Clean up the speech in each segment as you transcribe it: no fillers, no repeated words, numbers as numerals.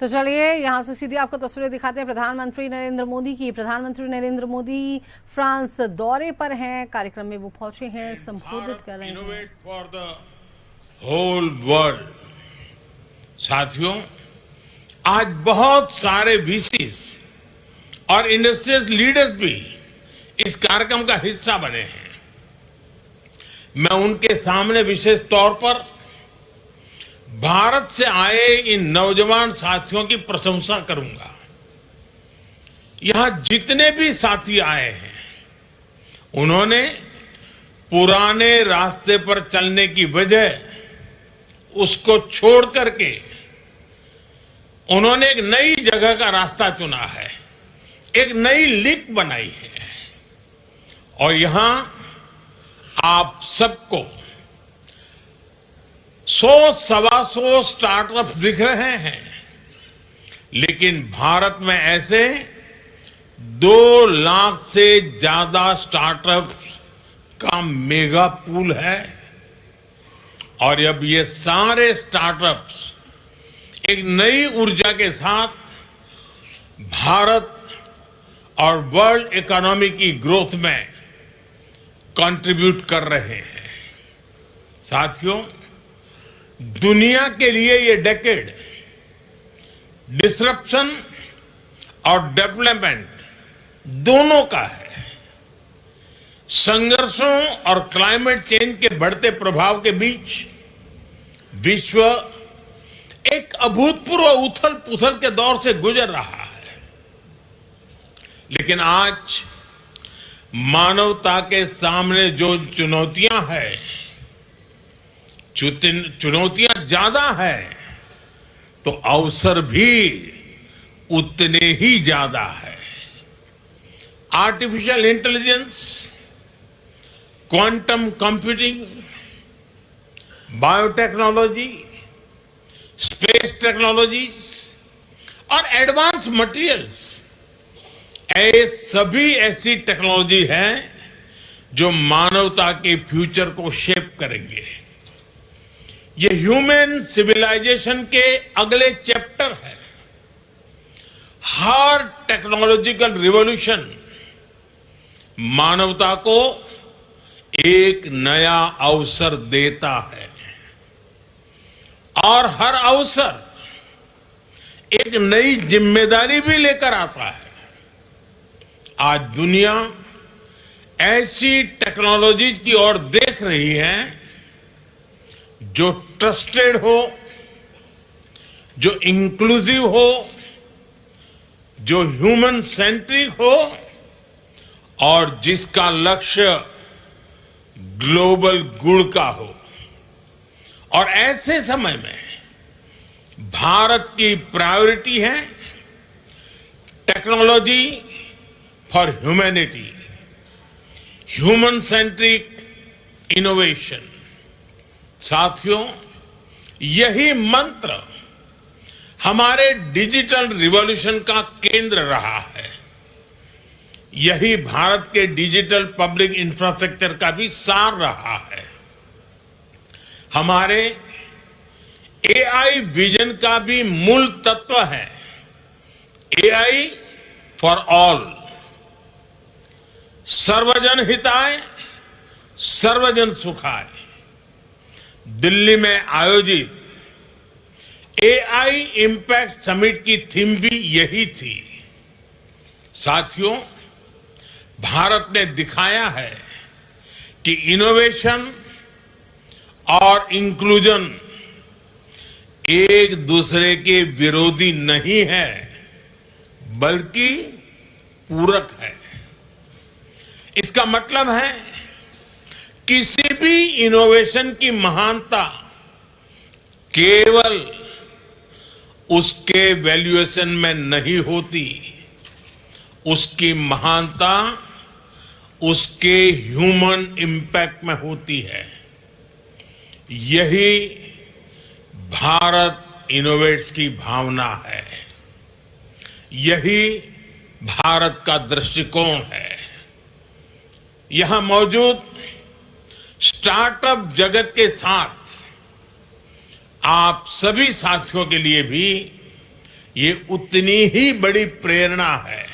तो चलिए यहां से सीधी आपको तस्वीरें दिखाते हैं प्रधानमंत्री नरेंद्र मोदी की। प्रधानमंत्री नरेंद्र मोदी फ्रांस दौरे पर हैं, कार्यक्रम में वो पहुंचे हैं, संबोधित कर रहे हैं। For the whole world. साथियों, आज बहुत सारे वीसीज और इंडस्ट्रियल लीडर्स भी इस कार्यक्रम का हिस्सा बने हैं। मैं उनके सामने विशेष तौर पर भारत से आए इन नौजवान साथियों की प्रशंसा करूंगा। यहां जितने भी साथी आए हैं, उन्होंने पुराने रास्ते पर चलने की वजह उसको छोड़ करके उन्होंने एक नई जगह का रास्ता चुना है, एक नई लीक बनाई है। और यहां आप सबको 100-125 स्टार्टअप दिख रहे हैं, लेकिन भारत में ऐसे 2 लाख से ज्यादा स्टार्टअप का मेगा पूल है। और अब ये सारे स्टार्टअप्स एक नई ऊर्जा के साथ भारत और वर्ल्ड इकोनॉमी की ग्रोथ में कंट्रीब्यूट कर रहे हैं। साथियों, दुनिया के लिए ये डेकेड डिसरप्शन और डेवलपमेंट दोनों का है। संघर्षों और क्लाइमेट चेंज के बढ़ते प्रभाव के बीच विश्व एक अभूतपूर्व उथल पुथल के दौर से गुजर रहा है, लेकिन आज मानवता के सामने जो चुनौतियां हैं, चुनौतियां ज्यादा है तो अवसर भी उतने ही ज्यादा है। Artificial intelligence, quantum computing, biotechnology, space technologies और एडवांस मटेरियल्स, ये सभी ऐसी टेक्नोलॉजी हैं जो मानवता के फ्यूचर को शेप करेंगे। ये ह्यूमन सिविलाइजेशन के अगले चैप्टर है। हर टेक्नोलॉजिकल रिवॉल्यूशन मानवता को एक नया अवसर देता है, और हर अवसर एक नई जिम्मेदारी भी लेकर आता है। आज दुनिया ऐसी टेक्नोलॉजीज की ओर देख रही है जो ट्रस्टेड हो, जो इंक्लूसिव हो, जो ह्यूमन सेंट्रिक हो, और जिसका लक्ष्य ग्लोबल गुड का हो। और ऐसे समय में भारत की प्रायोरिटी है technology for humanity, human centric innovation. साथियों, यही मंत्र हमारे डिजिटल रिवॉल्यूशन का केंद्र रहा है। यही भारत के डिजिटल पब्लिक इंफ्रास्ट्रक्चर का भी सार रहा है। हमारे एआई विजन का भी मूल तत्व है एआई फॉर ऑल, सर्वजन हिताय सर्वजन सुखाय। दिल्ली में आयोजित एआई इंपैक्ट समिट की थीम भी यही थी। साथियों, भारत ने दिखाया है कि इनोवेशन और इंक्लूजन एक दूसरे के विरोधी नहीं है, बल्कि पूरक है। इसका मतलब है किसी भी इनोवेशन की महानता केवल उसके वैल्यूएशन में नहीं होती, उसकी महानता उसके ह्यूमन इंपैक्ट में होती है। यही भारत इनोवेट्स की भावना है, यही भारत का दृष्टिकोण है। यहां मौजूद स्टार्टअप जगत के साथ आप सभी साथियों के लिए भी ये उतनी ही बड़ी प्रेरणा है।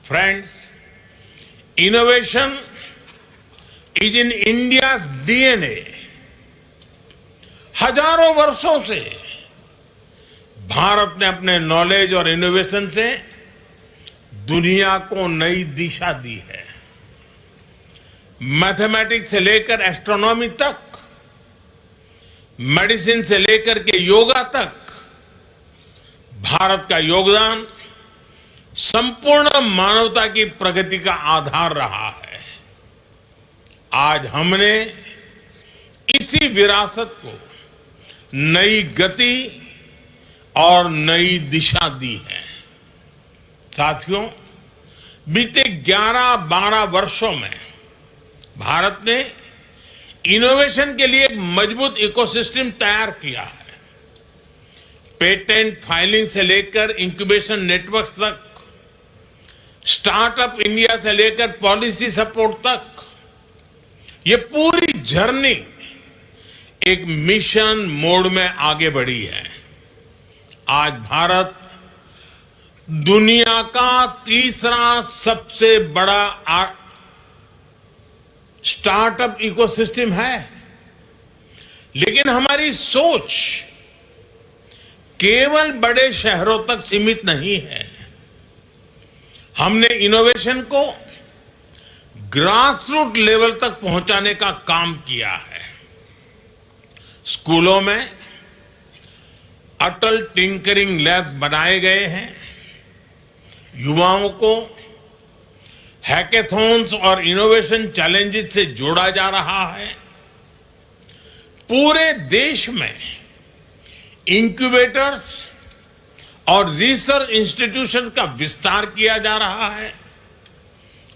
Friends, innovation is in India DNA. हजारों वर्षों से भारत ने अपने नॉलेज और इनोवेशन से दुनिया को नई दिशा दी है। मैथमेटिक्स से लेकर एस्ट्रोनॉमी तक, मेडिसिन से लेकर के योगा तक, भारत का योगदान संपूर्ण मानवता की प्रगति का आधार रहा है। आज हमने इसी विरासत को नई गति और नई दिशा दी है। साथियों, बीते 11-12 वर्षों में भारत ने इनोवेशन के लिए एक मजबूत इकोसिस्टम तैयार किया है। पेटेंट फाइलिंग से लेकर इंक्यूबेशन नेटवर्क तक, स्टार्टअप इंडिया से लेकर पॉलिसी सपोर्ट तक, ये पूरी जर्नी एक मिशन मोड में आगे बढ़ी है। आज भारत दुनिया का तीसरा सबसे बड़ा स्टार्टअप इकोसिस्टम है, लेकिन हमारी सोच केवल बड़े शहरों तक सीमित नहीं है। हमने इनोवेशन को ग्रास रूट लेवल तक पहुंचाने का काम किया है। स्कूलों में अटल टिंकरिंग लैब्स बनाए गए हैं। युवाओं को हैकेथॉन्स और इनोवेशन चैलेंजेस से जोड़ा जा रहा है। पूरे देश में इंक्यूबेटर्स और रिसर्च इंस्टीट्यूशंस का विस्तार किया जा रहा है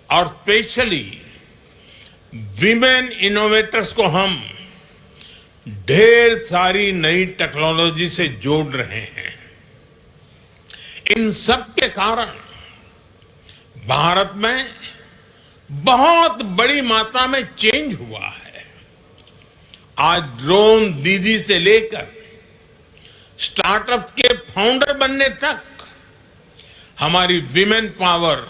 और स्पेशली विमेन इनोवेटर्स को हम ढेर सारी नई टेक्नोलॉजी से जोड़ रहे हैं। इन सब के कारण भारत में बहुत बड़ी मात्रा में चेंज हुआ है। आज ड्रोन दीदी से लेकर स्टार्टअप के फाउंडर बनने तक हमारी विमेन पावर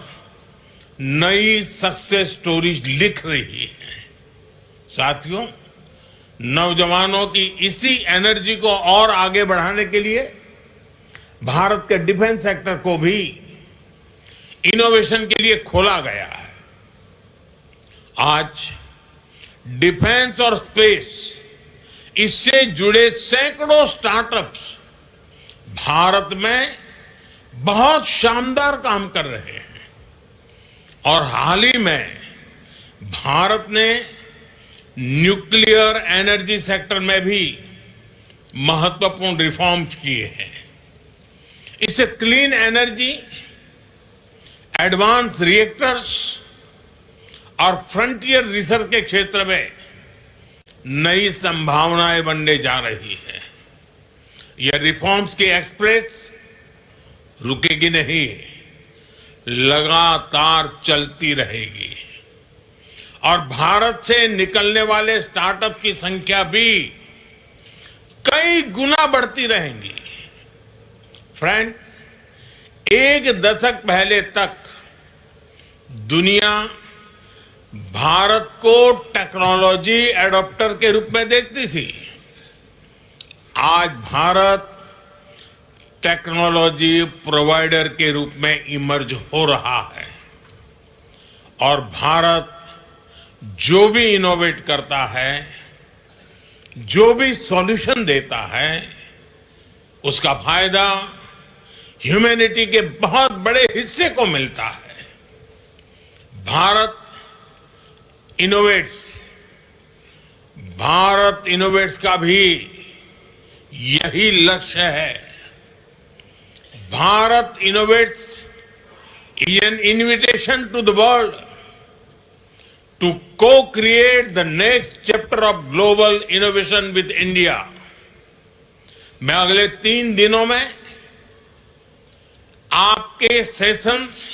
नई सक्सेस स्टोरीज लिख रही है। साथियों, नौजवानों की इसी एनर्जी को और आगे बढ़ाने के लिए भारत के डिफेंस सेक्टर को भी इनोवेशन के लिए खोला गया है। आज डिफेंस और स्पेस, इससे जुड़े सैकड़ों स्टार्टअप्स भारत में बहुत शानदार काम कर रहे हैं और हाल ही में भारत ने न्यूक्लियर एनर्जी सेक्टर में भी महत्वपूर्ण रिफॉर्म्स किए हैं। इससे क्लीन एनर्जी, एडवांस रिएक्टर्स और फ्रंटियर रिसर्च के क्षेत्र में नई संभावनाएं बनने जा रही है। यह रिफॉर्म्स की एक्सप्रेस रुकेगी नहीं, लगातार चलती रहेगी और भारत से निकलने वाले स्टार्टअप की संख्या भी कई गुना बढ़ती रहेंगी। फ्रेंड्स, एक दशक पहले तक दुनिया भारत को टेक्नोलॉजी एडॉप्टर के रूप में देखती थी। आज भारत टेक्नोलॉजी प्रोवाइडर के रूप में इमर्ज हो रहा है और भारत जो भी इनोवेट करता है, जो भी सॉल्यूशन देता है, उसका फायदा ह्यूमैनिटी के बहुत बड़े हिस्से को मिलता है। भारत इनोवेट्स का भी यही लक्ष्य है। Bharat innovates is an invitation to the world to co-create the next chapter of global innovation with India. मैं अगले 3 दिनों में आपके सेशंस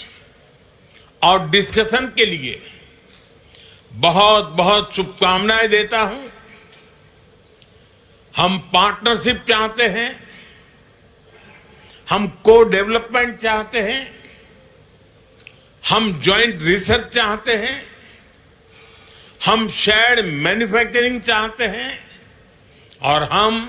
और डिस्कशन के लिए बहुत बहुत शुभकामनाएं देता हूं। हम पार्टनरशिप चाहते हैं, हम को डेवलपमेंट चाहते हैं, हम जॉइंट रिसर्च चाहते हैं, हम शेयर्ड मैन्युफैक्चरिंग चाहते हैं और हम